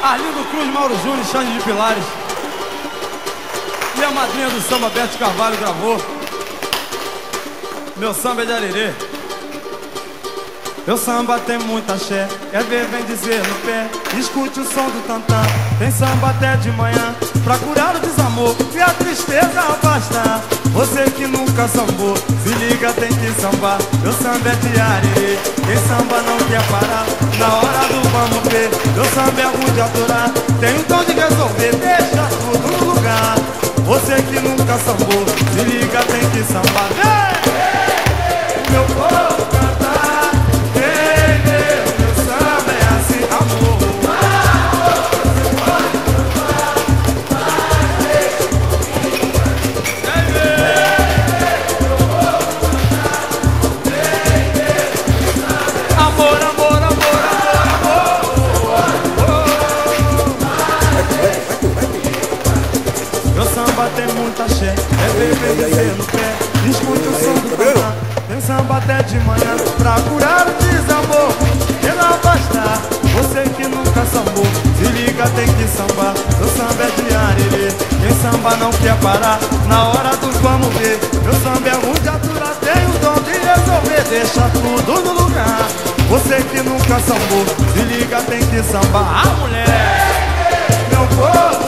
Arlindo Cruz, Mauro Júnior, Xande de Pilares. E a madrinha do samba, Bete Carvalho, gravou. Meu samba é de Arerê. Meu samba tem muita axé, quer ver, vem dizer no pé. Escute o som do tantã, tem samba até de manhã, pra curar o desamor e a tristeza afastar. Você que nunca sambou, se liga, tem que sambar. Meu samba é de Arerê, quem samba não quer parar. Na hora do vamos ver, meu samba é ruim de aturar. Tem um tom de resolver, deixa tudo no lugar. Você que nunca sambou, se liga, tem que sambar. Vem! Meu povo cantar, vem ver, meu samba é assim, amor. Tem muita axé, é beber no pé. Escute o som do tantã, tem samba até de manhã, pra curar o desamor e não afastar. Você que nunca sambou, se liga, tem que sambar. Meu samba é de Arerê, quem samba não quer parar. Na hora do vamos ver, meu samba é ruim de aturar. Tem o dom de resolver, deixa tudo no lugar. Você que nunca sambou, se liga, tem que sambar. Ah, mulher, meu povo